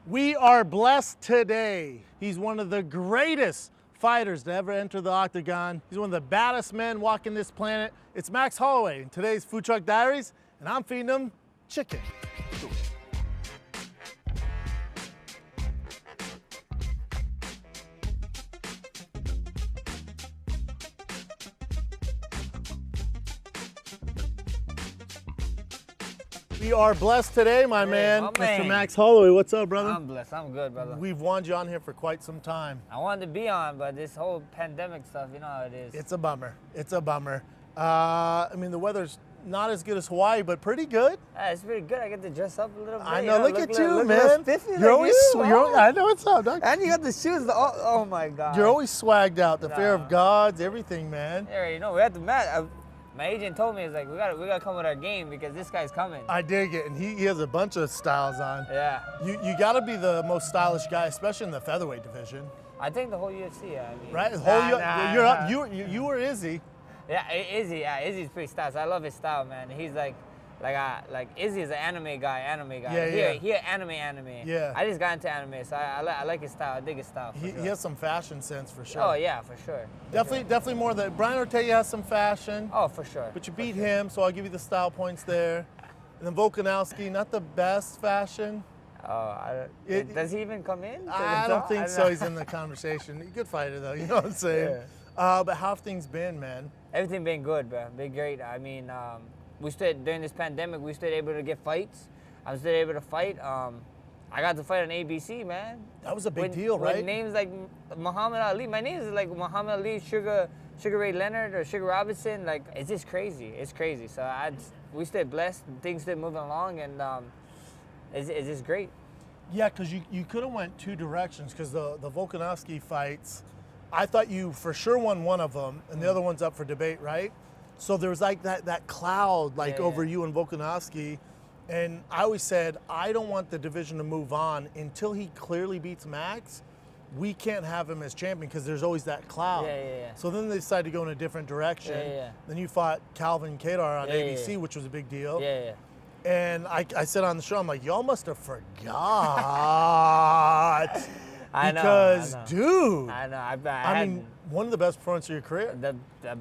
We are blessed today. He's one of the greatest fighters to ever enter the octagon. He's one of the baddest men walking this planet. It's Max Holloway in today's Food Truck Diaries, and I'm feeding him chicken. We are blessed today, my man, Mr. Max Holloway. What's up, brother? I'm blessed. I'm good, brother. We've wanted you on here for quite some time. I wanted to be on, but this whole pandemic stuff, you know how it is. It's a bummer. It's a bummer. I mean, the weather's not as good as Hawaii, but pretty good. Yeah, it's pretty good. I get to dress up a little bit. I know. Look at you, look man. Spiffy You're always. you. I know what's up, dog. And you got the shoes. Oh my God. You're always swagged out. The fear of God's, everything, man. Yeah, you know, we had to match. My agent told me, he's like, we gotta come with our game because this guy's coming. I dig it, and he has a bunch of styles on. Yeah. You got to be the most stylish guy, especially in the featherweight division. I think the whole UFC. I mean. Right. You're up. You were Izzy. Yeah, Izzy. Yeah, Izzy's pretty stylish. I love his style, man. He's like Izzy is an anime guy. Yeah. He anime. Yeah. I just got into anime, so I like his style. I dig his style. He has some fashion sense for sure. Oh yeah, for sure. Definitely more than Brian Ortega has some fashion. Oh, for sure. But you beat him, so I'll give you the style points there. And then Volkanovski, not the best fashion. Oh, does he even come in? I don't think so. He's in the conversation. Good fighter though, you know what I'm saying? Yeah. But how have things been, man? Everything been good, bro. Been great. I mean, during this pandemic, we still able to get fights. I'm still able to fight. I got to fight on ABC, man. That was a big deal, right? With names like Muhammad Ali. My name is like Muhammad Ali, Sugar Ray Leonard, or Sugar Robinson. Like, it's just crazy. It's crazy. So we stayed blessed. Things still moving along, and it's just great. Yeah, because you could have went two directions. Because the Volkanovski fights, I thought you for sure won one of them, and the other one's up for debate, right? So there was like that cloud over you and Volkanovski. And I always said, I don't want the division to move on until he clearly beats Max. We can't have him as champion because there's always that cloud. Yeah. So then they decided to go in a different direction. Yeah. Then you fought Calvin Kattar on ABC, which was a big deal. Yeah. And I said on the show, I'm like, y'all must have forgot. I know. Because, dude. I know. I mean, one of the best performances of your career. The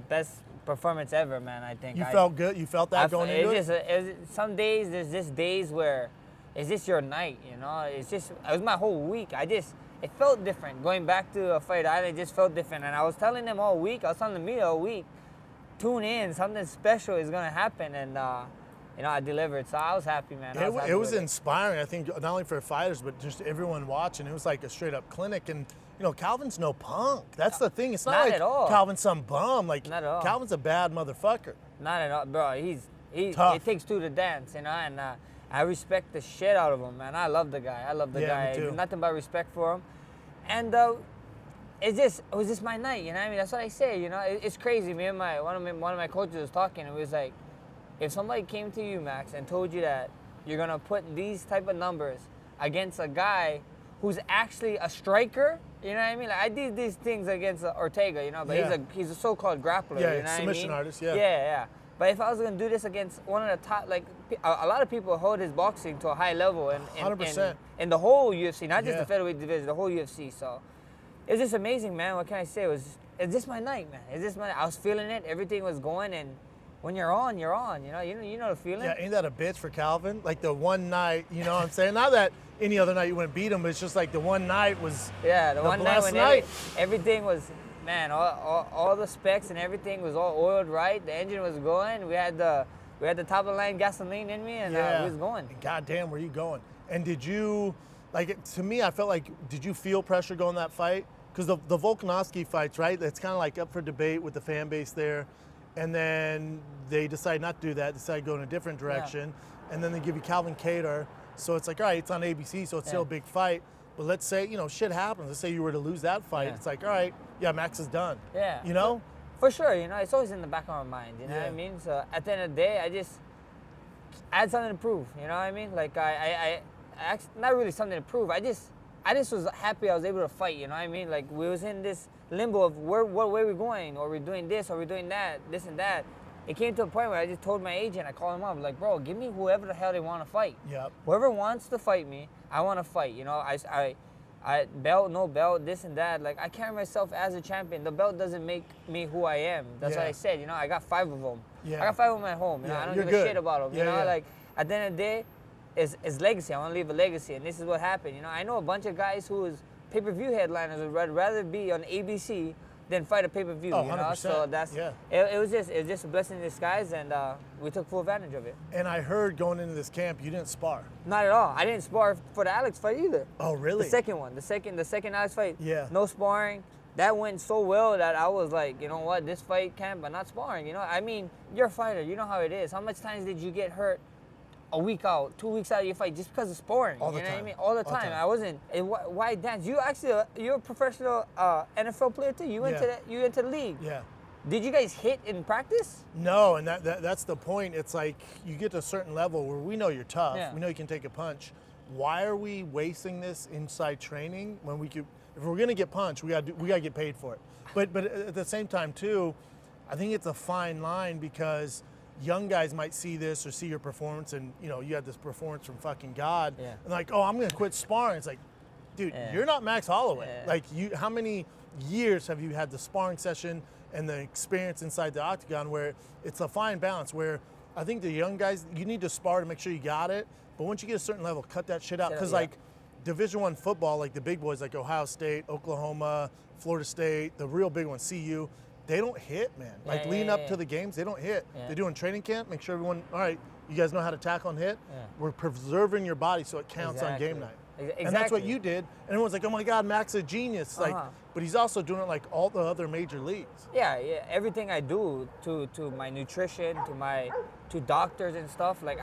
best performance ever, man. I think. You felt good. You felt that going into it. Some days there's just days where it's just your night. You know, it was my whole week. It felt different going back to a fight island. It just felt different, and I was telling them all week. I was telling the media all week, tune in. Something special is gonna happen, and you know, I delivered. So I was happy, man. It was inspiring. I think not only for fighters, but just everyone watching. It was like a straight up clinic, and you know, Calvin's no punk. That's the thing. It's not like at all. Calvin's some bum. Like, not at all. Calvin's a bad motherfucker. Not at all, bro. He takes two to dance, you know, and I respect the shit out of him, man. I love the guy. Me too. Nothing but respect for him. And it was just my night, you know what I mean? That's what I say, you know. It's crazy. Me and one of my coaches was talking, and it was like, if somebody came to you, Max, and told you that you're gonna put these type of numbers against a guy who's actually a striker, you know what I mean? Like, I did these things against Ortega, you know, but he's a so-called grappler, you know what I mean? Submission artist, yeah. Yeah. But if I was gonna do this against one of the top, like, a lot of people hold his boxing to a high level in the whole UFC, not just the featherweight division, the whole UFC. So it was just amazing, man. What can I say? It's just my night, man. I was feeling it. Everything was going, and when you're on, you know. You know the feeling. Yeah, ain't that a bitch for Calvin? Like the one night, you know what I'm saying? Not that any other night you wouldn't beat him, but it's just like the one night was the one night when everything was, man, all the specs and everything was all oiled right. The engine was going. We had the top of the line gasoline in me, and we was going. God damn, where you going? And did you, like, to me, I felt like, did you feel pressure going that fight? Because the Volkanovski fights, right? That's kind of like up for debate with the fan base there. And then they decide not to do that, decide to go in a different direction. Yeah. And then they give you Calvin Kattar. So it's like, all right, it's on ABC, so it's still a big fight. But let's say, you know, shit happens. Let's say you were to lose that fight. It's like, all right, Max is done. Yeah. You know? For sure, you know, it's always in the back of my mind, you know what I mean? So at the end of the day, I had something to prove, you know what I mean? Like, I not really something to prove. I just was happy I was able to fight, you know what I mean? Like, we was in this limbo of where we going, or we're doing this, or we're doing that, this and that. it came to a point where I just told my agent, I called him up, like, bro, give me whoever the hell they want to fight. Yep. Whoever wants to fight me, I want to fight. You know, I belt, no belt, this and that. Like, I carry myself as a champion. The belt doesn't make me who I am. That's what I said. You know, I got 5 of them. Yeah. I got 5 of them at home. You know, I don't give a shit about them. You know, like, at the end of the day, it's legacy. I want to leave a legacy, and this is what happened. You know, I know a bunch of guys who is pay-per-view headliners would rather be on ABC than fight a pay-per-view. Oh, you know, 100%. so that's it was just a blessing in disguise, and we took full advantage of it. And I heard going into this camp, you didn't spar. Not at all. I didn't spar for the Alex fight either. Oh, really? The second one, the second Alex fight. Yeah. No sparring. That went so well that I was like, you know what, this fight camp, but not sparring. You know, I mean, you're a fighter. You know how it is. How much times did you get hurt? A week out, 2 weeks out of your fight just because of sparring. All the you know time. what I mean? All the time. I wasn't. Why dance? You actually, you're a professional NFL player too. You went to you into the league. Yeah. Did you guys hit in practice? No, and that's the point. It's like you get to a certain level where we know you're tough. Yeah. We know you can take a punch. Why are we wasting this inside training when we could? If we're gonna get punched, we gotta get paid for it. But at the same time too, I think it's a fine line because young guys might see this or see your performance, and you know you had this performance from fucking God, and like, oh, I'm gonna quit sparring. It's like, dude, you're not Max Holloway. Like, how many years have you had the sparring session and the experience inside the octagon where it's a fine balance? Where I think the young guys, you need to spar to make sure you got it, but once you get a certain level, cut that shit out. Because like Division I football, like the big boys like Ohio State, Oklahoma, Florida State, the real big ones, CU. They don't hit, man. Like leading up to the games, they don't hit. They do in training camp, make sure everyone, all right, you guys know how to tackle and hit. We're preserving your body so it counts on game night. Exactly. And that's what you did. And everyone's like, oh my God, Max is a genius. Like, but he's also doing it like all the other major leagues. Yeah. Everything I do to my nutrition, to doctors and stuff, like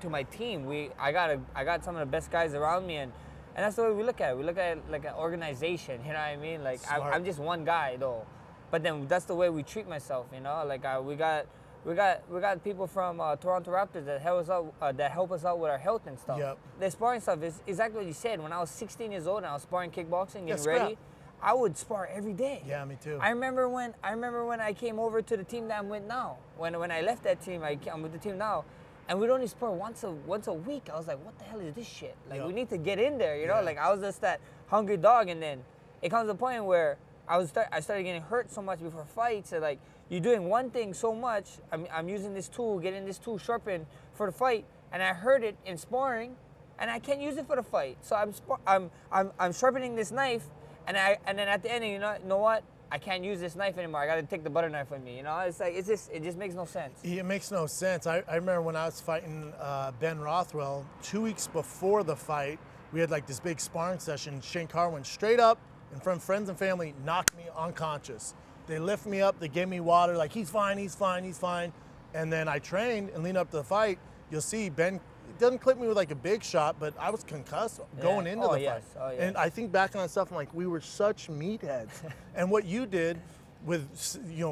to my team, I got some of the best guys around me, and that's the way we look at it. We look at it like an organization. You know what I mean? Like I'm just one guy though. But then that's the way we treat myself, you know. Like we got people from Toronto Raptors that help us out with our health and stuff. Yep. The sparring stuff is exactly what you said. When I was 16 years old and I was sparring kickboxing and ready, I would spar every day. Yeah, me too. I remember when I came over to the team that I'm with now. When I left that team, I'm with the team now, and we'd only spar once a week. I was like, what the hell is this shit? Like we need to get in there, you know. Like I was just that hungry dog, and then it comes to a point where I started getting hurt so much before fights. So like you're doing one thing so much. I'm using this tool, getting this tool sharpened for the fight, and I hurt it in sparring, and I can't use it for the fight. So I'm sharpening this knife, and then at the end, you know what? I can't use this knife anymore. I got to take the butter knife with me. You know, it's like it just makes no sense. It makes no sense. I remember when I was fighting Ben Rothwell 2 weeks before the fight. We had like this big sparring session. Shane Carr went straight up in front of friends and family, knocked me unconscious. They lift me up, they gave me water, like he's fine. And then I trained and leading up to the fight, you'll see Ben doesn't clip me with like a big shot, but I was concussed going into the fight. Oh, yes. And I think back on that stuff, I'm like, we were such meatheads. And what you did with,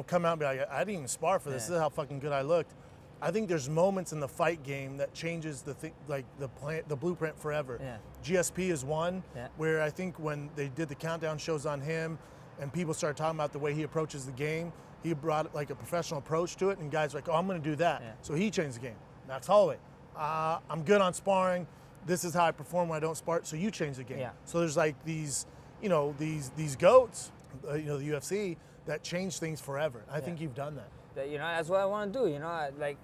come out and be like, I didn't even spar for this. This is how fucking good I looked. I think there's moments in the fight game that changes the blueprint forever. Yeah. GSP is one where I think when they did the countdown shows on him and people started talking about the way he approaches the game, he brought like a professional approach to it, and guys were like, oh, I'm going to do that. Yeah. So he changed the game. Max Holloway, I'm good on sparring. This is how I perform when I don't spar. So you change the game. Yeah. So there's like these, these GOATs, the UFC that change things forever. I think you've done that. That's what I want to do.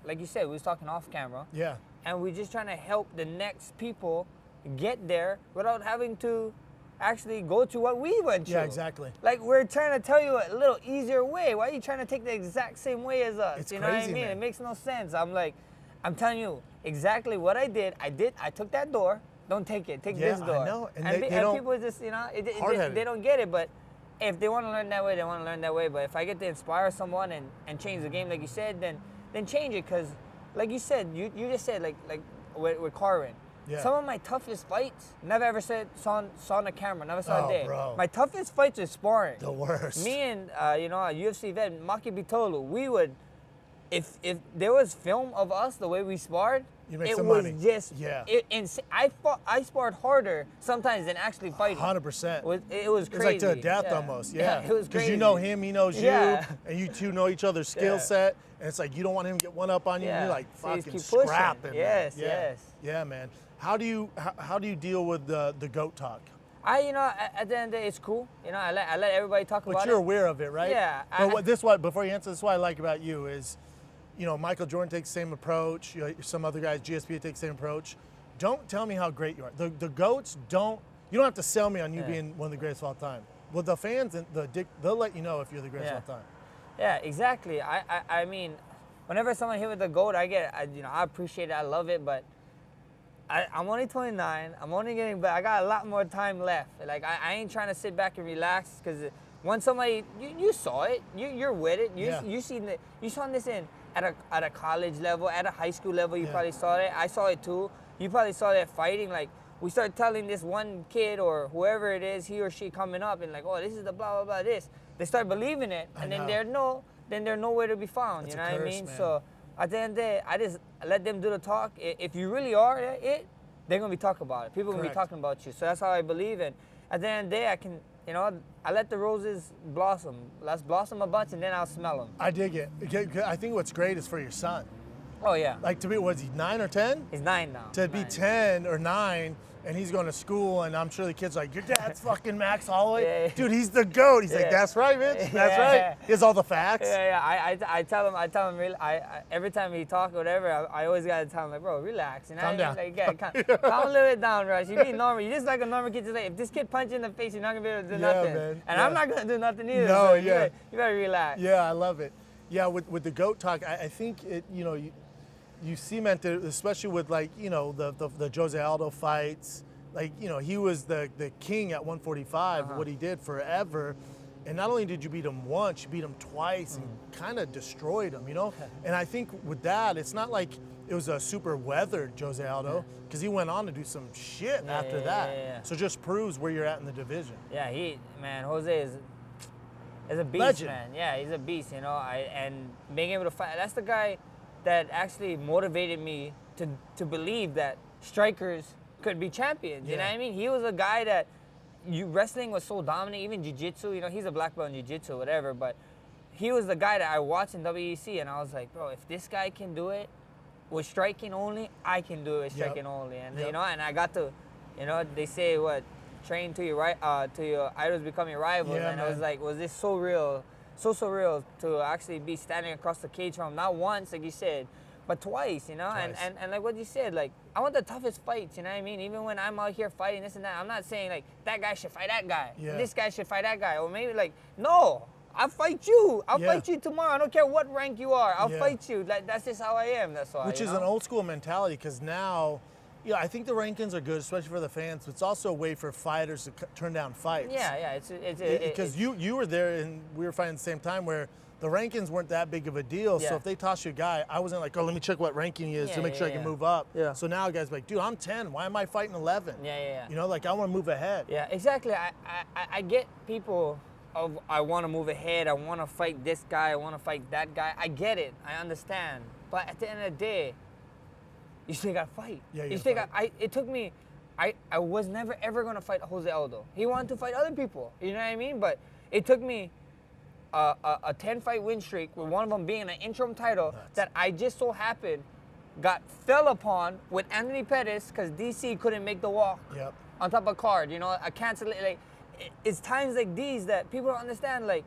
Like you said, we was talking off camera. Yeah. And we're just trying to help the next people get there without having to actually go to what we went to. Yeah, exactly. Like we're trying to tell you a little easier way. Why are you trying to take the exact same way as us? It's you know crazy, what I mean? man. It makes no sense. I'm telling you exactly what I did. I took that door. Don't take it. Take this door. I know. And people just, they don't get it. But if they want to learn that way, they want to learn that way. But if I get to inspire someone and change the game, like you said, then change it. Because, like you said, you just said, like with Carvin. Yeah. Some of my toughest fights, never ever saw on the camera, never saw a day. Bro. My toughest fights is sparring. The worst. Me and, a UFC vet, Maki Bitolu, we would, if there was film of us the way we sparred, You make it some was money. just Yeah. I sparred harder sometimes than actually fighting. 100%. It was crazy. It was like to a death Yeah. almost. Yeah. It was Because crazy. you know him, he knows Yeah. you, and you two know each other's skill Yeah. set. And it's like you don't want him to get one up on you. Yeah. And you're like So you fucking keep pushing. scrapping. Yes, man. yes. Yeah, man. How do you deal with the GOAT talk? At the end of the day, it's cool. I let everybody talk about But it. you're aware of it, right? Yeah, But before you answer, this is what I like about you is, Michael Jordan takes the same approach. Some other guys, GSP takes the same approach. Don't tell me how great you are. The GOATs you don't have to sell me on you being one of the greatest of all time. Well, the fans and they'll let you know if you're the greatest of all time. Yeah, exactly. I mean, whenever someone hit with the GOAT, I appreciate it. I love it, but I'm only 29. I'm only getting back. I got a lot more time left. Like I ain't trying to sit back and relax because once somebody you saw it, you're with it. You saw this at a college level, at a high school level. You probably saw it. I saw it too. You probably saw that fighting. Like we start telling this one kid or whoever it is, he or she coming up and like, oh, this is the blah blah blah. This they start believing it, and then they're nowhere to be found. That's you know a what I curse, mean? man. So at the end of the day, I just let them do the talk. If you really are it, they're gonna be talking about it. People are gonna be talking about you. So that's how I believe in. At the end of the day, I can, I let the roses blossom. Let's blossom a bunch, and then I'll smell them. I dig it. I think what's great is for your son. Oh yeah. Like to be, was he 9 or 10? He's 9 now. To be 9. 10 or 9, and he's going to school, and I'm sure the kid's like, your dad's fucking Max Holloway? Yeah. Dude, he's the GOAT. He's like, that's right, bitch. That's right. He has all the facts. Yeah. I tell him, really, every time he talk or whatever, I always gotta tell him like, bro, relax. Calm down. Like, calm a little bit down, Rush. You be normal. You just like a normal kid. Just like, if this kid punch you in the face, you're not gonna be able to do nothing. Man. And I'm not gonna do nothing either. No, so yeah. You better relax. Yeah, I love it. Yeah, with the GOAT talk, I think it, you cement it, especially with like, the Jose Aldo fights. Like, he was the king at 145, what he did forever. And not only did you beat him once, you beat him twice and kind of destroyed him, And I think with that, it's not like it was a super weathered Jose Aldo, because he went on to do some shit after that. Yeah. So it just proves where you're at in the division. Yeah, Jose is a beast, Legend. man. Yeah, he's a beast, and being able to fight. That's the guy that actually motivated me to believe that strikers could be champions. You know what I mean? He was a guy that wrestling was so dominant, even jiu-jitsu. He's a black belt in jiu-jitsu, whatever, but he was the guy that I watched in WEC, and I was like, bro, if this guy can do it with striking only, I can do it with striking only. And and I got to, they say train to your idols become your rivals, and I was like, was this so real? So surreal to actually be standing across the cage from him, not once, like you said, but twice, And like what you said, like, I want the toughest fights, you know what I mean? Even when I'm out here fighting this and that, I'm not saying, like, that guy should fight that guy. Yeah. This guy should fight that guy. Or maybe, like, no, I'll fight you. I'll fight you tomorrow. I don't care what rank you are. I'll fight you. Like, that's just how I am. That's why. Which is an old school mentality, because now, I think the rankings are good, especially for the fans, but it's also a way for fighters to turn down fights. Yeah. Because you were there and we were fighting at the same time where the rankings weren't that big of a deal. So if they toss you a guy, I wasn't like, oh, let me check what ranking he is to make sure I can move up. Yeah. So now guys are like, dude, I'm 10. Why am I fighting 11? Yeah. Like I want to move ahead. Yeah, exactly. I get people of I want to move ahead. I want to fight this guy. I want to fight that guy. I get it. I understand. But at the end of the day, you still got to fight. Yeah, you still got. It took me. I was never ever gonna fight Jose Aldo. He wanted to fight other people. You know what I mean? But it took me a 10-fight win streak with one of them being an interim title that I just so happened fell upon with Anthony Pettis because DC couldn't make the walk on top of card. I canceled it. Like, it's times like these that people don't understand. Like,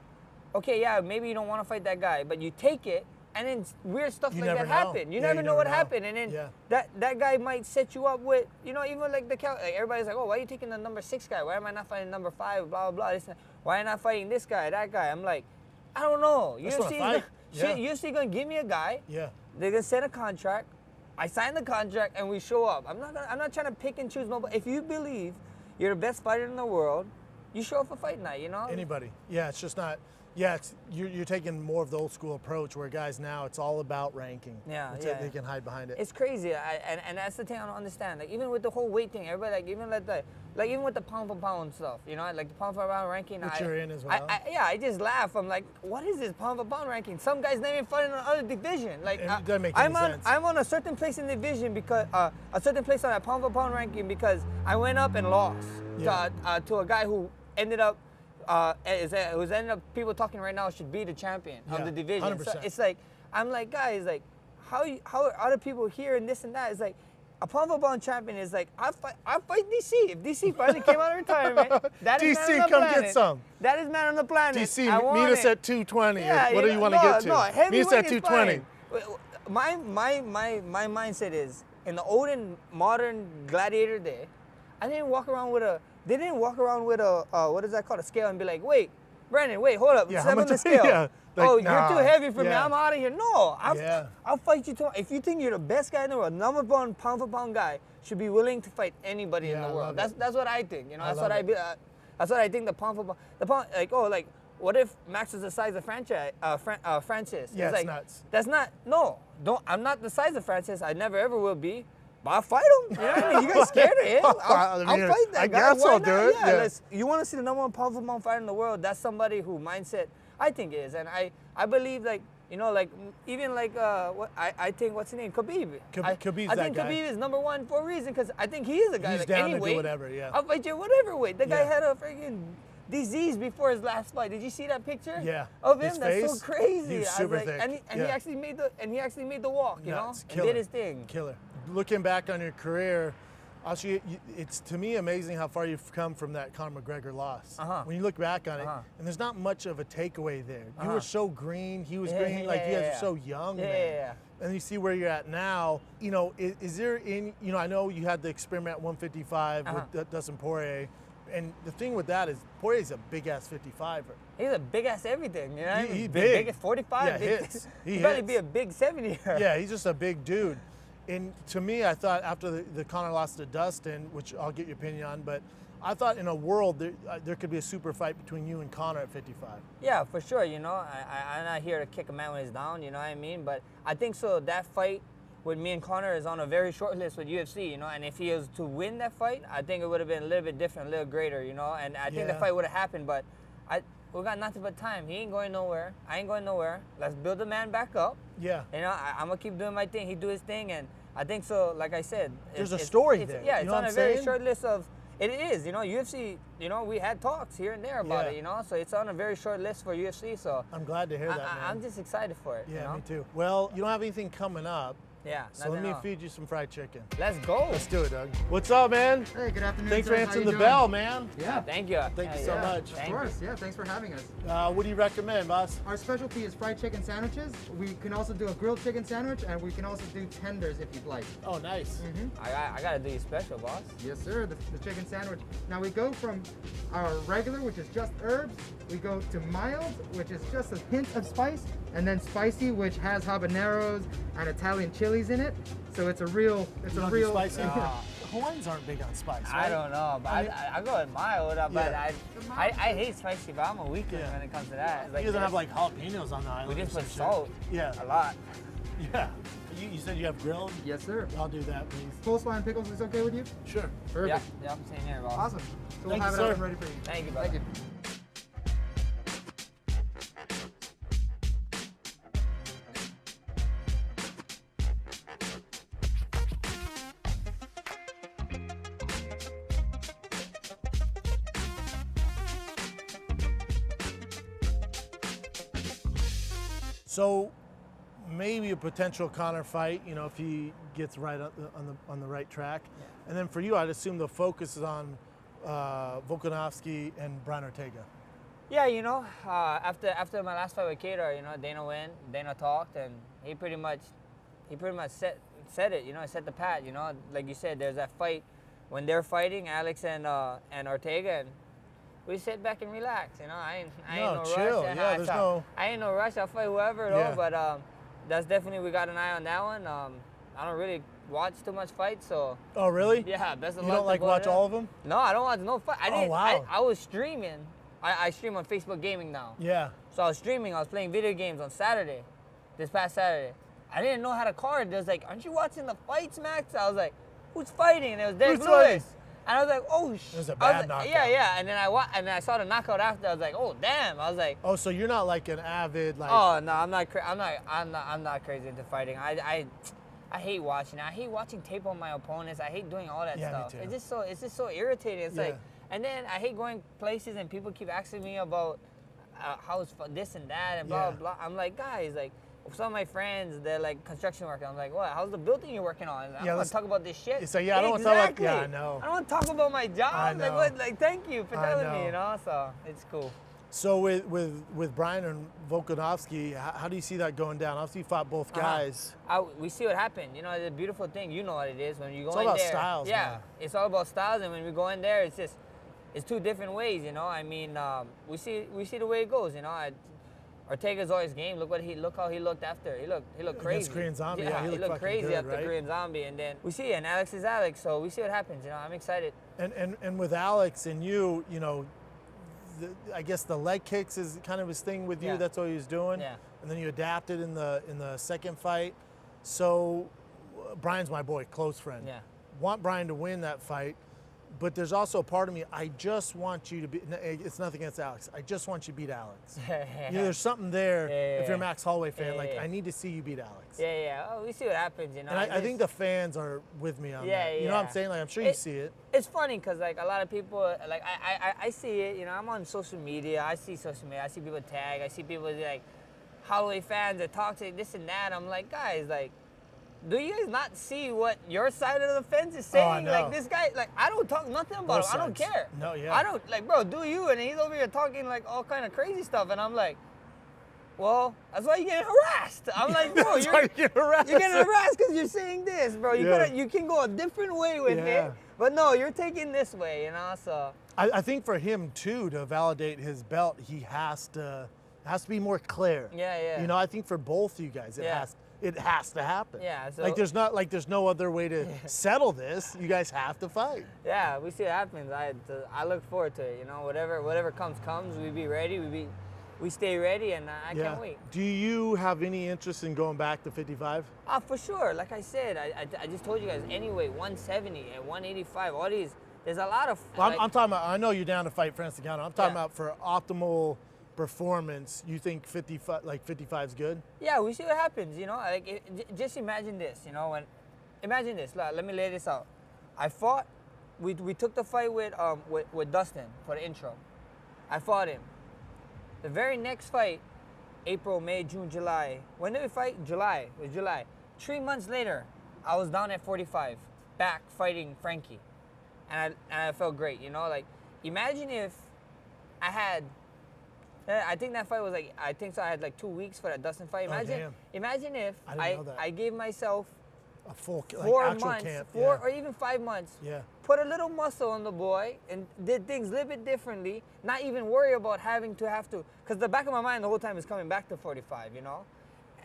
okay, yeah, maybe you don't want to fight that guy, but you take it, and then weird stuff like that happen. You never know what happened, and then that guy might set you up with, even like everybody's like, oh, why are you taking the number 6 guy? Why am I not fighting number 5? Blah blah blah. Why am I not fighting this guy, that guy? I'm like, I don't know. UFC gonna give me a guy. Yeah. They're gonna send a contract. I sign the contract and we show up. I'm not trying to pick and choose nobody. If you believe you're the best fighter in the world, you show up for fight night. Anybody. Yeah. It's just not. Yeah, you're taking more of the old school approach where guys now it's all about ranking. Yeah, They can hide behind it. It's crazy, and that's the thing I don't understand. Like even with the whole weight thing, everybody even with the pound for pound stuff, you know, like the pound for pound ranking. Which you're in as well. I just laugh. I'm like, what is this pound for pound ranking? Some guys not even fighting in another division. Like it doesn't make any sense. I'm on a certain place in the division because a certain place on that pound for pound ranking because I went up and lost to a guy who ended up. Who's ended up people talking right now should be the champion of the division. 100%. So it's like I'm like, guys, like how are other people here and this and that? It's like a pound for pound champion is like I fight DC. If DC finally came out of retirement, that is DC, man on the come planet. get some. That is man on the planet. DC, meet us at 220. Yeah, what do you want to get to? No, meet us at 220. My mindset is in the olden modern gladiator day, I didn't walk around with a. They didn't walk around with a what is that called, a scale, and be like, wait, Brandon, wait, hold up, step on the scale. Yeah, like, oh, nah, you're too heavy for me. I'm out of here. No, I'll fight you. If you think you're the best guy in the world, number one pound for pound guy should be willing to fight anybody in the world. That's what I think. You know, that's what I think. The pound for pound, what if Max is the size of Francis? Yeah, it's like, nuts. That's not. No, don't. I'm not the size of Francis. I never ever will be. But I'll fight him. You know what I mean? You guys scared of him? I'll fight that guy. I guess I'll do it. Yeah. You want to see the number one pound for pound fighter in the world? That's somebody who mindset I think is, and I believe what I think what's his name, Khabib. Khabib's I that think guy. Khabib is number one for a reason because I think he is a guy. He's like down any to weight, do whatever. Yeah. I'll fight you whatever weight. The guy had a freaking disease before his last fight. Did you see that picture? Yeah. Of him? His That's face, so crazy. he was super thick. And he actually made the walk. You know, Nuts. and did his thing. Killer. Looking back on your career, actually, it's to me amazing how far you've come from that Conor McGregor loss. When you look back on it, and there's not much of a takeaway there. You were so green, he was green, you guys are so young, man. And you see where you're at now. You know, is there I know you had the experiment at 155 with Dustin Poirier, and the thing with that is Poirier's a big ass 55er. He's a big ass everything, you know. He's big as 45. Yeah, hits. He better be a big 70er. Yeah, he's just a big dude. And to me, I thought after the Conor loss to Dustin, which I'll get your opinion on, but I thought in a world there could be a super fight between you and Conor at 55. Yeah, for sure. You know, I'm not here to kick a man when he's down. You know what I mean? But I think so. That fight with me and Conor is on a very short list with UFC. You know, and if he was to win that fight, I think it would have been a little bit different, a little greater. You know, and I think the fight would have happened. But we got nothing but time. He ain't going nowhere. I ain't going nowhere. Let's build the man back up. Yeah. You know, I'm gonna keep doing my thing. He do his thing, and I think so. Like I said, there's a story there. Yeah, you it's know on a very short list of. It is. You know, UFC. You know, we had talks here and there about it. You know, so it's on a very short list for UFC. So I'm glad to hear that, man. I'm just excited for it. Yeah, you know? me too. Well, you don't have anything coming up. Yeah. So let me feed you some fried chicken. Let's go. Let's do it, Doug. What's up, man? Hey, good afternoon. Thanks sir. for answering the bell, man. Yeah. Thank you. Thank you so much. Of course. Yeah. Thanks for having us. What do you recommend, boss? Our specialty is fried chicken sandwiches. We can also do a grilled chicken sandwich, and we can also do tenders if you'd like. Oh, nice. I gotta do you special, boss. Yes, sir. The chicken sandwich. Now we go from our regular, which is just herbs. We go to mild, which is just a hint of spice, and then spicy, which has habaneros and Italian chilies in it. So it's a real spicy. Hawaiians aren't big on spice, right? I don't know, but I go with mild, but I hate spicy, but I'm a weakling when it comes to that. He doesn't have like jalapenos on the island. We just put salt. Yeah. A lot. Yeah. You said you have grilled? Yes, sir. I'll do that, please. Coleslaw and pickles is okay with you? Sure. Perfect. Yeah, I'm saying here, boss. Awesome. So we'll Thank have you, it up sir. and ready for you. Thank you, brother. Thank you. So maybe a potential Conor fight, you know, if he gets right on the right track. And then for you, I'd assume the focus is on Volkanovski and Brian Ortega. Yeah, you know, after my last fight with Kattar, you know, Dana talked, and he pretty much said it, you know, set the path, you know, like you said, there's that fight when they're fighting, Alex and Ortega, and we sit back and relax, you know. I ain't no chill. rush. Yeah, I ain't no rush. I'll fight whoever, though. But that's definitely, we got an eye on that one. I don't really watch too much fights, so. Oh, really? Yeah, best of luck. You don't like watch all of them? No, I don't watch no fight. Wow. I was streaming I stream on Facebook Gaming now. Yeah. So I was streaming. I was playing video games on Saturday, this past Saturday. I didn't know how to card. It was like, aren't you watching the fights, Max? I was like, who's fighting? And it was Derek Who's Lewis. fighting? And I was like, oh, It was a I bad like, knockout. Yeah. And then I saw the knockout after. I was like, oh, damn. I was like, Oh, so you're not like an avid like. oh no, I'm not crazy into fighting. I hate watching it. I hate watching tape on my opponents. I hate doing all that Yeah, me stuff. too. It's just so irritating. It's Yeah. like, and then I hate going places and people keep asking me about how's this and that and blah Yeah. blah blah. I'm like, guys, like some of my friends, they're like construction workers. I'm like, what? How's the building you're working on? I don't want let's- to talk about this shit. So, yeah, I don't wanna talk about- Exactly. yeah, I know. I don't want to talk about my job. I Like know. what? Like thank you for I telling know. me. You know, so it's cool. So with Brian and Volkanovski, how do you see that going down? Obviously, you fought both guys. We see what happened. You know, the beautiful thing, you know what it is when you go It's all in about there. styles, Yeah, man. it's all about styles, and when we go in there, it's two different ways. You know, I mean, we see the way it goes. You know, Ortega's always game. Look how he looked after. He looked crazy. Against Korean Zombie, Yeah, he looked fucking crazy good, after right? Korean Zombie, and then we see it. And Alex is Alex, so we see what happens. You know, I'm excited. And with Alex and you know, I guess the leg kicks is kind of his thing with you. Yeah. That's what he was doing. Yeah. And then you adapted in the second fight. So Brian's my boy, close friend. Yeah. Want Brian to win that fight, but there's also a part of me. I just want you to be. It's nothing against Alex. I just want you to beat Alex. You know, there's something there. Yeah. If you're a Max Holloway fan, Yeah. I need to see you beat Alex. Yeah. Oh, we see what happens. You know, And I think the just- fans are with me on Yeah, that. You know what I'm yeah. saying? Like I'm sure you see it. It's funny because like a lot of people, like I see it. You know, I'm on social media. I see social media. I see people tag. I see people like Holloway fans that talk to this and that. I'm like, guys, like, do you guys not see what your side of the fence is saying? Oh, I know. Like this guy, like I don't talk nothing about Both him. I don't sides. care. No, yeah. I don't like, bro. Do you? And he's over here talking like all kind of crazy stuff, and I'm like, well, that's why you're getting harassed. I'm like, bro, That's why you get harassed. you're getting harassed because you're saying this, bro. Yeah. You can go a different way with Yeah. it, but no, you're taking this way, you know. So I think for him too, to validate his belt, he has to be more clear. Yeah. You know, I think for both you guys, it has to happen. Yeah, so- like there's no other way to settle this. You guys have to fight. yeah, we see what happens. I look forward to it. You know, whatever comes. We be ready. We stay ready, and I can't wait. Do you have any interest in going back to 55? For sure. Like I said, I just told you guys. Anyway, 170 and 185. All these. There's a lot of. Well, like, I'm talking about. I know you're down to fight Francis Ngannou. I'm talking Yeah. about for optimal performance. You think 55 is good? Yeah, we see what happens. You know, like just imagine this. You know, imagine this. Let me lay this out. I fought. We took the fight with Dustin for the intro. I fought him. The very next fight, April, May, June, July. When did we fight? July. It was July. 3 months later, I was down at 45, back fighting Frankie, and I felt great. You know, like imagine if I had. I think that fight was like, I think so. I had like 2 weeks for that Dustin fight. Imagine if I didn't know that. I gave myself A full 4 actual months, camp. or even 5 months. Yeah. Put a little muscle on the boy and did things a little bit differently. Not even worry about having to, because the back of my mind the whole time is coming back to 45, you know,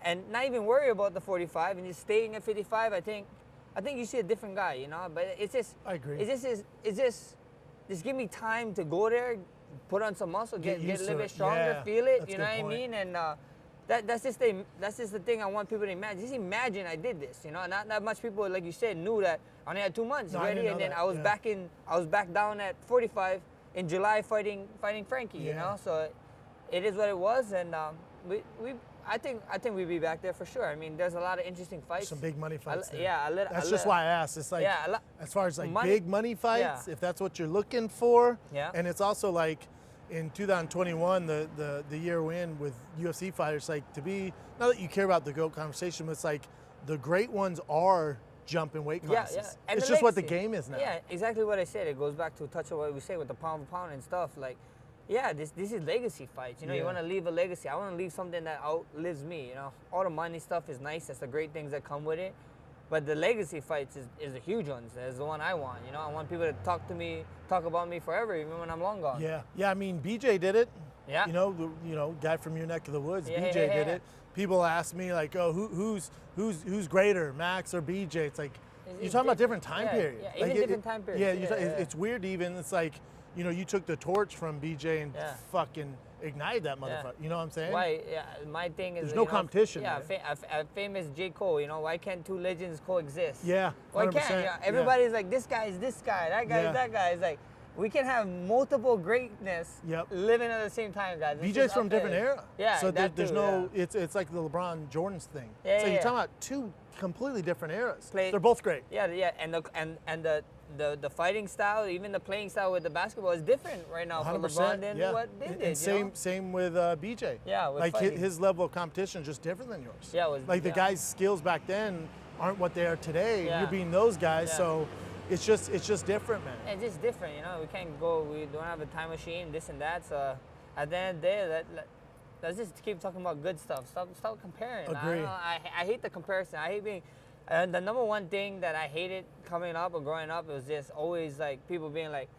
and not even worry about the 45 and just staying at 55. I think you see a different guy, you know. But it's just. I agree. It's just give me time to go there, put on some muscle, get a used little to bit it. stronger, Yeah, feel it. that's You a know good what I point. mean? And that's just the thing I want people to imagine. Just imagine I did this. You know, not that much people, like you said, knew that I only had 2 months No, I ready, didn't and know then that, I was back down at 45 in July fighting Frankie. You Yeah. know, so it is what it was, and I think we'd be back there for sure. I mean, there's a lot of interesting fights. Some big money fights. there. Yeah, That's just why I asked. It's like, Yeah, as far as like money- big money fights, Yeah. if that's what you're looking for. Yeah. And it's also like in 2021, the year we in with UFC fighters, like to be, not that you care about the GOAT conversation, but it's like the great ones are jumping weight classes. Yeah. And It's the just what the legacy. game is now. Yeah, exactly what I said. It goes back to a touch of what we say with the pound for pound and stuff. Like, yeah, this is legacy fights. You know, you Yeah. want to leave a legacy. I want to leave something that outlives me. You know, all the money stuff is nice. That's the great things that come with it. But the legacy fights is the huge ones. That's the one I want. You know, I want people to talk about me forever, even when I'm long gone. Yeah. I mean, BJ did it. Yeah. You know, guy from your neck of the woods. Yeah, BJ yeah, did yeah. it. People ask me like, oh, who's greater, Max or BJ? It's like you're talking about different time yeah, periods. yeah, even Like, different time periods. Yeah, Yeah, yeah. it's weird. Even it's like, you know, you took the torch from BJ and Yeah. fucking ignited that motherfucker. You know what I'm saying? Why? Yeah, my thing is There's you no know, competition, Yeah, man. a famous J. Cole. You know, why can't two legends coexist? Yeah, Why 100%. can't? Yeah, everybody's like, this guy is this guy, that guy Yeah. is that guy. It's like we can have multiple greatness Yep. living at the same time, guys. It's BJ's just from up different there. era. Yeah, So that there's too, no. yeah. It's like the LeBron Jordan's thing. Yeah, so yeah, you're yeah. talking about two completely different eras. Play- They're both great. Yeah, yeah, and the fighting style, even the playing style with the basketball is different right now for 100%. LeBron than yeah. what they did. And same with BJ. Yeah, with like fighting. his level of competition is just different than yours. Yeah, it was- like the yeah. guys' skills back then aren't what they are today. Yeah. You're beating those guys, Yeah. so it's just different, man. It's just different, you know. We can't go. We don't have a time machine, this and that. So at the end of the day, let's just keep talking about good stuff. Stop comparing. Agree. I hate the comparison. I hate being. And the number one thing that I hated coming up or growing up was just always like people being like,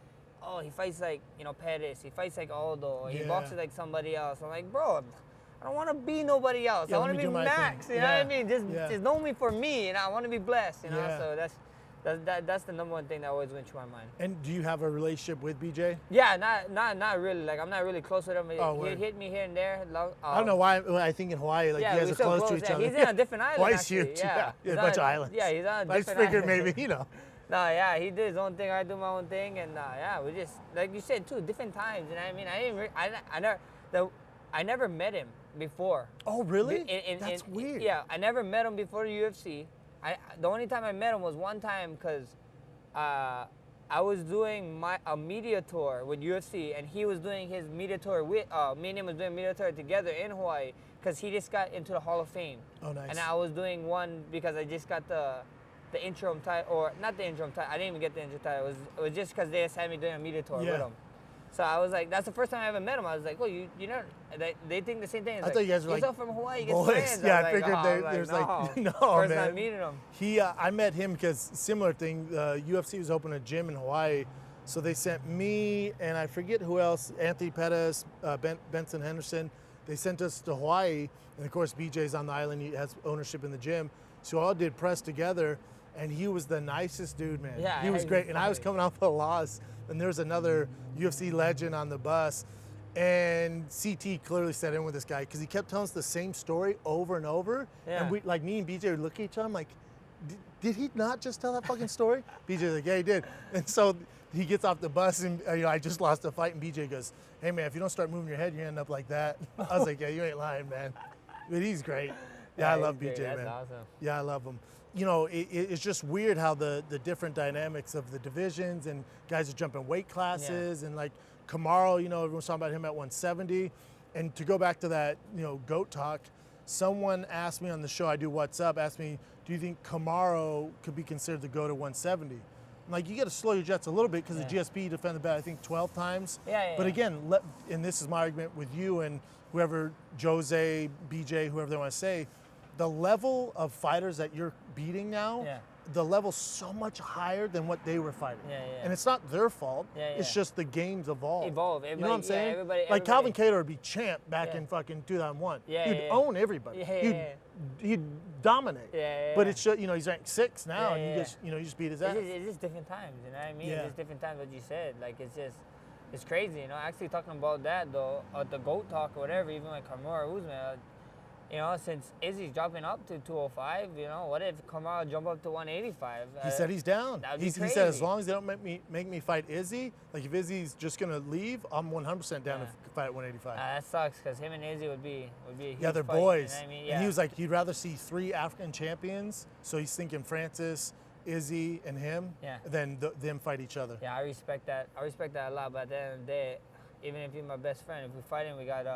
oh, he fights like, you know, Pettis. He fights like Aldo. Or he Yeah. boxes like somebody else. I'm like, bro, I don't want to be nobody else. Yeah, I let want me to do be my Max. thing. You know what I Yeah. mean? Yeah. Just know me for me, and I want to be blessed. You know. Yeah. So that's the number one thing that always went through my mind. And do you have a relationship with BJ? Yeah, not really. Like I'm not really close with him. Oh, He word. hit me here and there. I don't know why. I think in Hawaii, like Yeah, you guys we're are so close to each yeah. other. He's in a different island. Hawaii's actually. huge. Yeah, He's he's a bunch of on- islands. Yeah, he's on a I just different figured island. maybe, you know. No, yeah, he did his own thing. I do my own thing, and yeah, we just like you said too, different times. You know what I mean? I never met him before. Oh, really? That's weird. Yeah, I never met him before the UFC. The only time I met him was one time because I was doing a media tour with UFC, and he was doing his media tour with me and him was doing media tour together in Hawaii because he just got into the Hall of Fame. Oh, nice. And I was doing one because I just got the interim title, or not the interim title. I didn't even get the interim title. It was just because they just had me doing a media tour Yeah. with him. So I was like, that's the first time I ever met him. I was like, well, you know, they think the same thing. It's I like, thought you guys were he's like up from Hawaii. He gets boys. friends. Yeah, I was figured like, oh, there's no. like, no, First man. time meeting him. I met him because similar thing. UFC was opening a gym in Hawaii, so they sent me and I forget who else. Anthony Pettis, Benson Henderson. They sent us to Hawaii, and of course BJ's on the island. He has ownership in the gym, so we all did press together. And he was the nicest dude, man. Yeah, he was he's great. And I was funny. coming off a loss, and there was another UFC legend on the bus. And CT clearly set in with this guy because he kept telling us the same story over and over. Yeah. And we, like me and BJ would look at each other, I'm like, did he not just tell that fucking story? BJ's like, yeah, he did. And so he gets off the bus, and I just lost a fight, and BJ goes, hey, man, if you don't start moving your head, you end up like that. I was like, yeah, you ain't lying, man. But he's great. Yeah, I he's love great. BJ, That's man. awesome. Yeah, I love him. You know, it's just weird how the different dynamics of the divisions and guys are jumping weight classes and like Kamaru, you know, everyone's talking about him at 170. And to go back to that, you know, GOAT talk, someone asked me on the show, I do What's Up, asked me, do you think Kamaru could be considered the GOAT at 170? I'm like, you got to slow your jets a little bit because the GSP defended the belt, I think, 12 times. But again, and this is my argument with you and whoever, Jose, BJ, whoever they want to say, the level of fighters that you're beating now, the level's so much higher than what they were fighting. And it's not their fault. It's just the game's evolved. You know what I'm saying? Like Calvin Kattar would be champ back in fucking 2001. He'd own everybody. He'd dominate. But it's just, you know, he's ranked 6 now, and you just beat his ass. It's just different times, you know what I mean? It's just different times, what you said. Like, it's crazy, you know? Actually, talking about that, though, the GOAT talk or whatever, even like Conor, Usman, you know, since Izzy's dropping up to 205, you know, what if Kamaru jump up to 185? He said he's down. That'd be He said as crazy. long as they don't make me fight Izzy, like if Izzy's just gonna leave, I'm 100% down to fight at 185. That sucks because him and Izzy would be a huge Yeah, they're fight, boys. You know what I mean? And he was like, he'd rather see 3 African champions, so he's thinking Francis, Izzy, and him, than them fight each other. Yeah, I respect that. I respect that a lot. But at the end of the day, even if you're my best friend, if we fighting, we got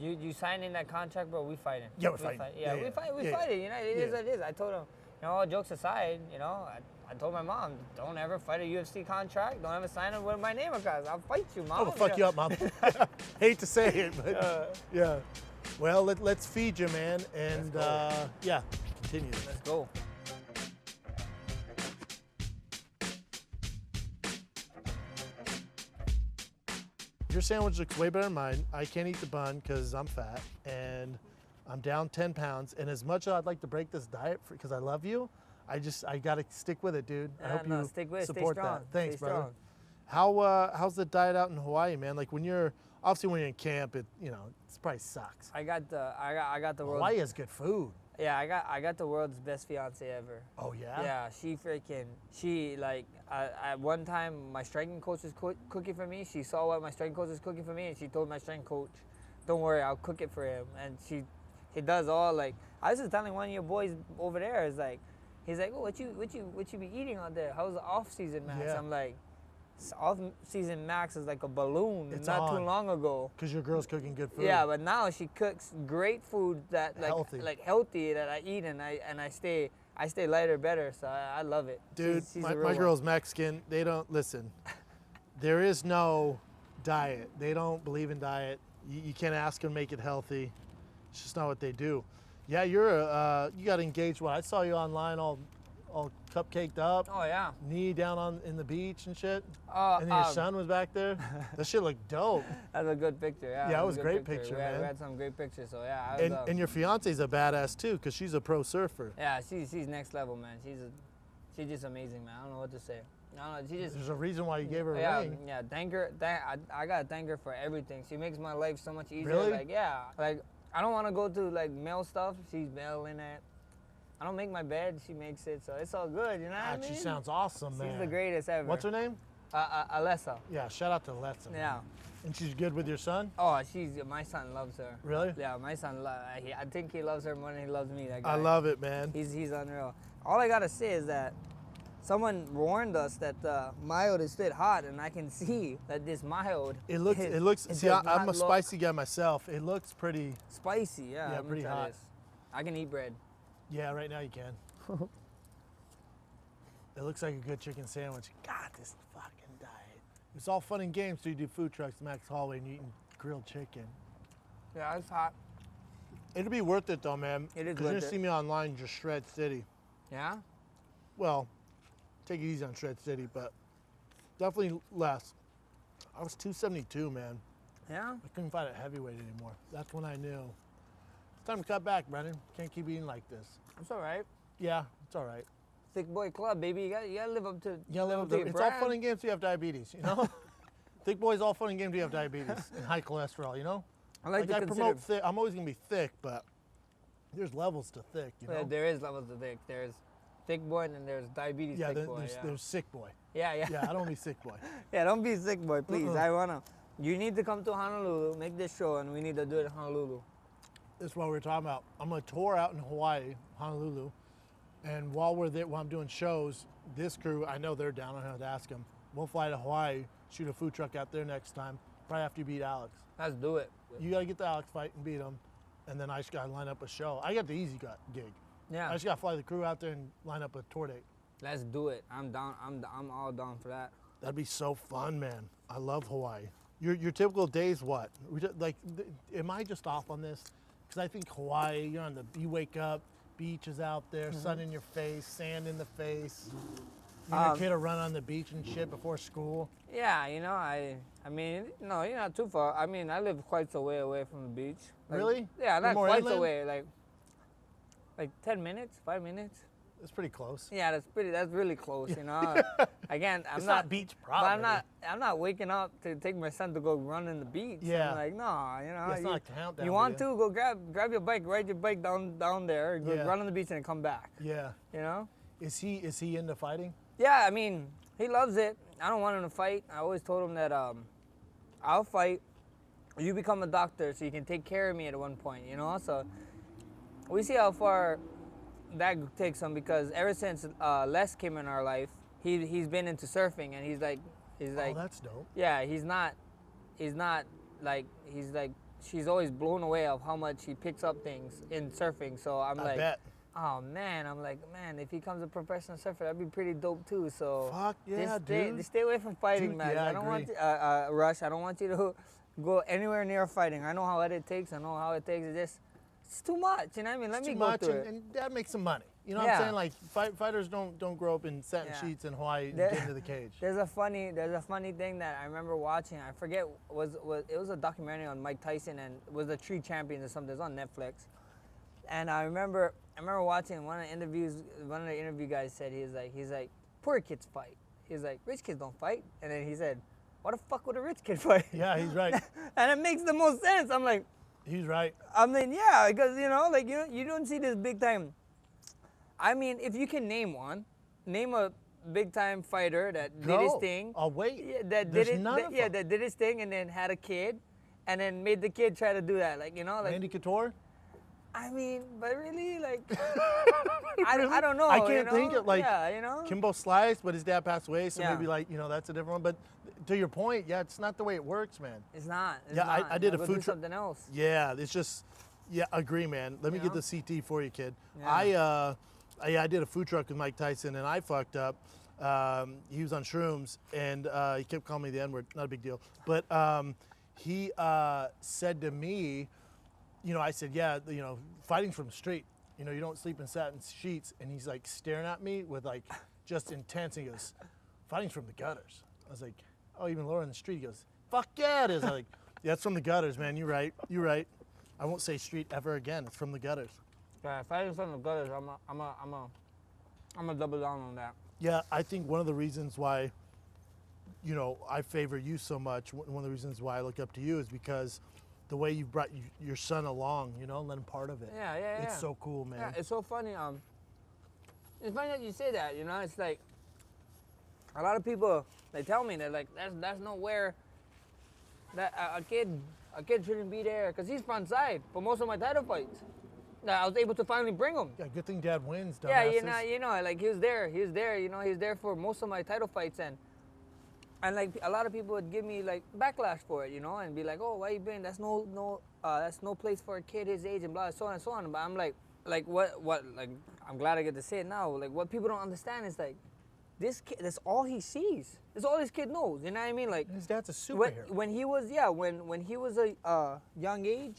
you signing that contract, bro. We fighting. Yeah, we're fighting. Yeah, we fight. We fight it. You know, it is what it is. I told him, you know, all jokes aside, you know, I told my mom, don't ever fight a UFC contract. Don't ever sign it with my name across. I'll fight you, mom. Oh, well, fuck you up, mom. Hate to say it, but yeah. Well, let's feed you, man, and continue. Let's go. Your sandwich looks way better than mine. I can't eat the bun because I'm fat and I'm down 10 pounds. And as much as I'd like to break this diet because I love you, I got to stick with it, dude. I hope you stick with it. support Stay strong. that. Thanks, Stay brother. strong. How's the diet out in Hawaii, man? Like when you're in camp, it probably sucks. I got the world's, Hawaii has good food. yeah, I got the world's best fiance ever. Oh yeah. Yeah, she like at one time my striking coach was cooking for me. She saw what my striking coach was cooking for me, and she told my striking coach, "Don't worry, I'll cook it for him." And she does all like I was just telling one of your boys over there is like, he's like, "Oh, what you be eating out there? How's the off season, Max?" Yeah. I'm like, off season Max is like a balloon. It's not on. too long ago. Because your girl's cooking good food. Yeah, but now she cooks great food that Healthy. that I eat and I stay lighter, better. So I love it. Dude, she's my a real one. girl's Mexican. They don't listen. There is no diet. They don't believe in diet. You can't ask them to make it healthy. It's just not what they do. Yeah, you got engaged. What I saw you online all cupcaked up. Oh yeah. Knee down in the beach and shit. Oh, And then your son was back there. That shit looked dope. That's a good picture. Yeah, Yeah, it that was a a great good picture, we man. had some great pictures. So yeah, I was, And your fiance's a badass too, because she's a pro surfer. yeah, she's next level, man. She's just amazing, man. I don't know what to say. I don't know. She just There's a reason why you gave her a yeah, ring. yeah. Thank her. I gotta thank her for everything. She makes my life so much easier. Really? Like yeah, like I don't want to go through like mail stuff. She's mailing it. I don't make my bed. She makes it, so it's all good. You know what I mean? She sounds awesome, man. She's the greatest ever. What's her name? Alessa. Yeah, shout out to Alexa. Yeah. And she's good with your son? Oh, my son loves her. Really? Yeah, my son. I think he loves her more than he loves me. That guy. I love it, man. He's unreal. All I gotta say is that someone warned us that the mild is still hot, and I can see that this mild. It looks. See, I'm a spicy guy myself. It looks pretty spicy. Yeah. Yeah, pretty hot. I can eat bread. Yeah, right now you can. It looks like a good chicken sandwich. God, this fucking diet. It's all fun and games till you do food trucks, Max Holloway, and you eating grilled chicken. Yeah, it's hot. It'll be worth it though, man. It is Because you're worth gonna it. see me online, just Shred City. Yeah. Well, take it easy on Shred City, but definitely less. I was 272, man. Yeah. I couldn't fight at heavyweight anymore. That's when I knew. It's time to cut back, Brendan. Can't keep eating like this. It's all right. Yeah, it's all right. Thick boy club, baby. You gotta live up to. You gotta live up to your It's all brand. fun and games till you have diabetes, you know? Thick boys, all fun and games till you have diabetes and high cholesterol, you know? I like to I consider. promote thick. I'm always gonna be thick, but there's levels to thick, you know? There is levels of thick. There's thick boy and then there's diabetes Yeah, thick boy. there's sick boy. Yeah. Yeah, I don't want to be sick boy. Yeah, don't be sick, boy, please. You need to come to Honolulu, make this show, and we need to do it in Honolulu. This is what we were talking about. I'm gonna tour out in Hawaii, Honolulu, and while we're there, while I'm doing shows, this crew, I know they're down. I don't have to ask them. We'll fly to Hawaii, shoot a food truck out there next time. Probably after you beat Alex. Let's do it. You gotta get the Alex fight and beat him, and then I just gotta line up a show. I got the easy gig. I Yeah, just gotta fly the crew out there and line up a tour date. let's do it. I'm down. I'm all down for that. That'd be so fun, man. I love Hawaii. Your typical days, what? Am I just off on this? Because I think Hawaii, you wake up, beach is out there, sun in your face, sand in the face. You and your kid will run on the beach and shit before school. Yeah, I mean, no, you're not too far. I mean, I live quite a way away from the beach. Like, Really? Yeah, You're not more quite inland? away. Like 10 minutes, 5 minutes. It's pretty close. Yeah, that's really close. Again, I'm It's not not beach But property. I'm not waking up to take my son to go run in the beach. Yeah. I'm like, no, It's not a countdown. you want to go grab your bike, ride your bike down there, go Yeah. run on the beach and come back. Yeah. You know? Is he into fighting? Yeah, I mean, he loves it. I don't want him to fight. I always told him that I'll fight. You become a doctor so you can take care of me at one point, So we see how far that takes him because ever since Les came in our life, he's been into surfing and he's like Oh, that's dope. yeah, he's like she's always blown away of how much he picks up things in surfing. So I'm I like, bet. oh man, if he becomes a professional surfer, that'd be pretty dope too. So Fuck yeah, dude. just stay away from fighting, Dude, man. yeah, I I don't want agree. Rush. I don't want you to go anywhere near fighting. I know how it takes. I know how it takes. It's too much. You know what I mean? Let It's me too go much, through it. and Dad makes some money. You know what Yeah. I'm saying? Like fighters don't grow up in satin Yeah. sheets in Hawaii and There- get into the cage. There's a funny thing that I remember watching. I forget it was a documentary on Mike Tyson and it was the Tree Champions or something. It's on Netflix. And I remember watching one of the interview guys said he's like poor kids fight. he's like, rich kids don't fight. And then he said, why the fuck would a rich kid fight? Yeah, he's right. And it makes the most sense. I'm like, He's right. I mean, yeah, because, you know, like, you don't see this big time. I mean, if you can name one, name a big time fighter that did his thing. Oh, wait. Yeah, that There's did it. none of Yeah, them. that did his thing and then had a kid, and then made the kid try to do that. Like, you know, like. Randy Couture? I mean, but really, like. Really? I don't know. I you can't know? think of, like, Yeah, you know. Kimbo Slice, but his dad passed away, so Yeah. maybe, like, you know, that's a different one. But to your point, yeah, it's not the way it works, man. It's not. It's Yeah, not. I did You a gotta go food do truck. something else. Yeah, it's just, yeah, agree, man. Let me You get know? the CT for you, kid. Yeah. I did a food truck with Mike Tyson, and I fucked up. He was on shrooms, and he kept calling me the N-word. Not a big deal. But he said to me, you know, I said, yeah, you know, fighting's from the street. You know, you don't sleep in satin sheets. And he's like staring at me with like just intense. And he goes, fighting's from the gutters. I was like, oh, even lower in the street. He goes, fuck yeah, it is. I'm like, yeah, it's from the gutters, man. You're right. You're right. I won't say street ever again. It's from the gutters. Yeah, fighting from the gutters, I'm a double down on that. Yeah, I think one of the reasons why, you know, I favor you so much, one of the reasons why I look up to you is because the way you've brought your son along, you know, let him part of it. Yeah, yeah, yeah. It's so cool, man. Yeah, it's so funny. It's funny that you say that. You know, it's like a lot of people they tell me that like that's nowhere that a kid shouldn't be there because he's front side for most of my title fights. That I was able to finally bring him. Yeah, good thing Dad wins, dumbasses. Yeah, you know, like he was there, you know, he's there for most of my title fights and like a lot of people would give me like backlash for it, you know, and be like, oh, why you been? That's no place for a kid his age and blah, so on and so on. But I'm like what, like I'm glad I get to say it now. Like what people don't understand is like this kid, that's all he sees. That's all this kid knows. You know what I mean? Like His dad's a superhero. when he was when he was a young age.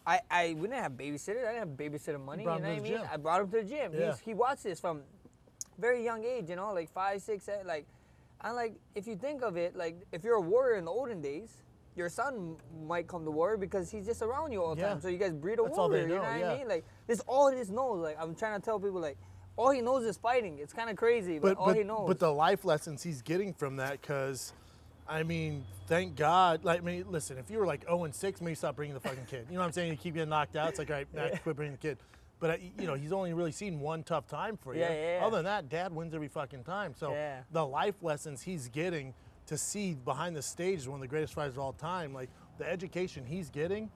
We didn't have babysitters. I didn't have babysitter money. brought You know him what I to the mean? gym. I brought him to the gym. Yeah. He watched this from very young age. You know, like 5, 6, 7. Like, and like if you think of it, like if you're a warrior in the olden days, your son might come to warrior because he's just around you all the Yeah. time. So you guys breed a That's all they warrior. You know know, what yeah. I mean? Like this all this knows. Like I'm trying to tell people like all he knows is fighting. It's kind of crazy, but all he knows. But the life lessons he's getting from that, because, I mean, thank God. Like, I mean, listen, if you were like 0-6, maybe stop bringing the fucking kid. You know what I'm saying? You keep getting knocked out. It's like, all right, now quit bringing the kid. But, you know, he's only really seen one tough time for you. Yeah. Other than that, Dad wins every fucking time. So Yeah. the life lessons he's getting to see behind the stage is one of the greatest fighters of all time. Like, the education he's getting,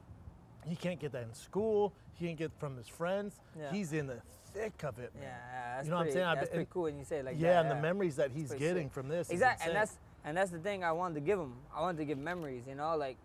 he can't get that in school. He can't get from his friends. Yeah. He's in the thick of it, man. Yeah, that's You know what I'm pretty, saying? that's pretty cool when you say it like Yeah, that. and the memories that he's Pretty getting sick. from this. Exactly, is insane. and that's the thing I wanted to give him. I wanted to give memories, you know, like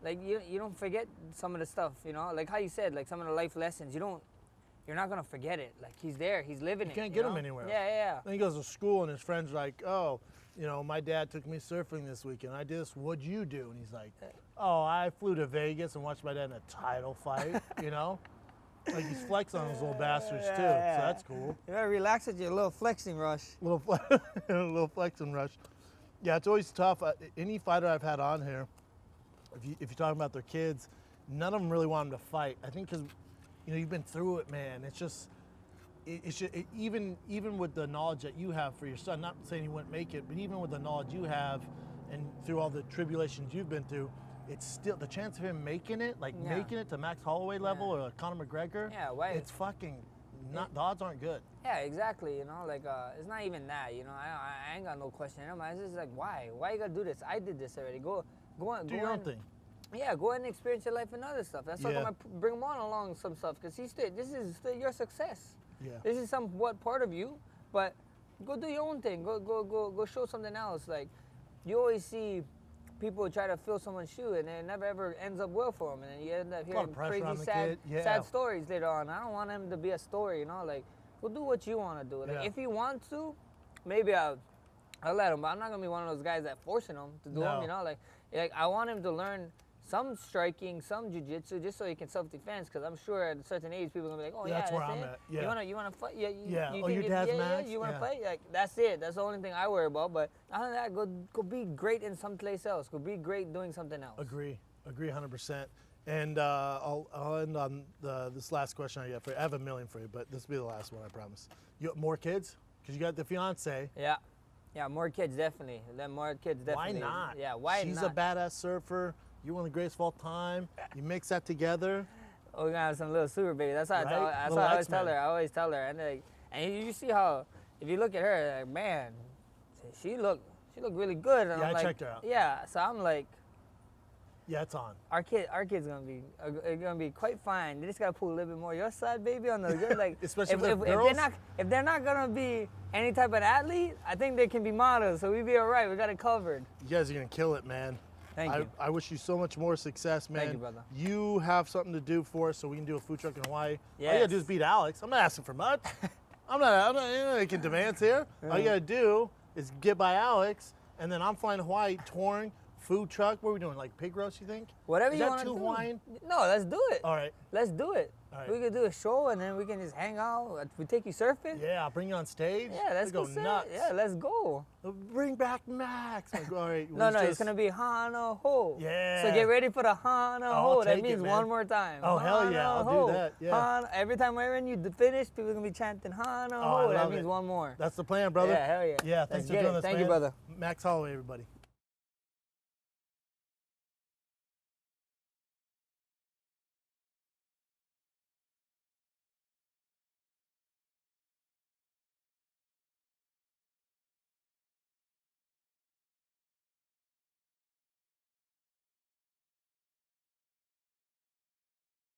you don't forget some of the stuff, you know, like how you said, like some of the life lessons. You're not gonna forget it. Like he's there, he's living it. You can't get know? him anywhere. Yeah. Then he goes to school and his friends are like, oh, you know, my dad took me surfing this weekend. I did this. What'd you do? And he's like, oh, I flew to Vegas and watched my dad in a title fight. You know, like he's flexing on those little bastards too. Yeah. So that's cool. You gotta relax at your little flexing rush. Little flexing rush. Yeah, it's always tough. Any fighter I've had on here, if you're talking about their kids, none of them really want them to fight. I think because, you know, you've been through it, man. It's just, even with the knowledge that you have for your son, not saying he wouldn't make it, but even with the knowledge you have and through all the tribulations you've been through, it's still, the chance of him making it, like Yeah. making it to Max Holloway level or Conor McGregor, Yeah, right. it's fucking, not, the odds aren't good. Yeah, exactly. You know, like it's not even that. You know, I ain't got no question in my mind. It's just like, why? Why you gotta do this? I did this already. Go Do your own and- thing. Yeah, go ahead and experience your life and other stuff. That's why I'm Yeah. gonna bring him on along some stuff because this is still your success. Yeah. This is somewhat part of you, but go do your own thing. Go show something else. Like you always see people try to fill someone's shoe and it never ever ends up well for them, and then you end up lot hearing of pressure on crazy the kid. Yeah. sad stories later on. I don't want him to be a story, you know. Like go do what you want to do. Like Yeah. if you want to, maybe I'll let him, but I'm not gonna be one of those guys that forcing him to do No. them. You know, like I want him to learn some striking, some jiu-jitsu, just so he can self-defense. Because I'm sure at a certain age, people are gonna be like, "Oh Yeah, yeah, that's where that's I'm it. at, yeah. You wanna fight? Yeah, Yeah. You Oh, think your dad's Max? You wanna Yeah. fight? Like that's it. That's the only thing I worry about. But other than that, go be great in someplace else. Go be great doing something else. Agree 100%. And I'll end on this last question I got for you. I have a million for you, but this will be the last one, I promise. You got more kids? Because you got the fiance. Yeah. Yeah, more kids definitely. Then more kids definitely. Why not? Yeah, why She's not? a badass surfer. You're one of the greatest of all time. You mix that together. Oh, we're gonna have some little super baby. That's what Right? I Little always tell X-Men. her. I always tell her, and like, and you see how if you look at her, like, man, she look really good. And Yeah, I'm I like, checked her out. Yeah, so I'm like, Yeah, it's on. our kid's gonna be quite fine. They just gotta pull a little bit more your side, baby, on the good. Like, Especially if if they're girls. if they're not gonna be any type of athlete, I think they can be models. So we be all right. We got it covered. You guys are gonna kill it, man. Thank you. I wish you so much more success, man. Thank you, brother. You have something to do for us so we can do a food truck in Hawaii. All you Yes. gotta do is beat Alex. I'm not asking for much. I'm not making demands here. All you gotta do is get by Alex, and then I'm flying to Hawaii, touring, food truck. What are we doing, like pig roast, you think? Whatever Is you that want to too do. Hawaiian? No, let's do it. All right. Let's do it. All right. We could do a show and then we can just hang out. We take you surfing. Yeah, I'll bring you on stage. Yeah, let's go go nuts. Yeah, let's go. Bring back Max. Like, all right. No, it's gonna be Hana Ho. Yeah. So get ready for the Hana I'll Ho. That take it, means man. one more time. Oh, hell yeah, Hana I'll do Ho. that, yeah. Hana, every time when you finish, people are gonna be chanting Hana Oh, Ho. I That love means it. one more. That's the plan, brother. Yeah, hell yeah. Yeah, Let's thanks for get doing it. this, Thank man. you, brother. Max Holloway, everybody.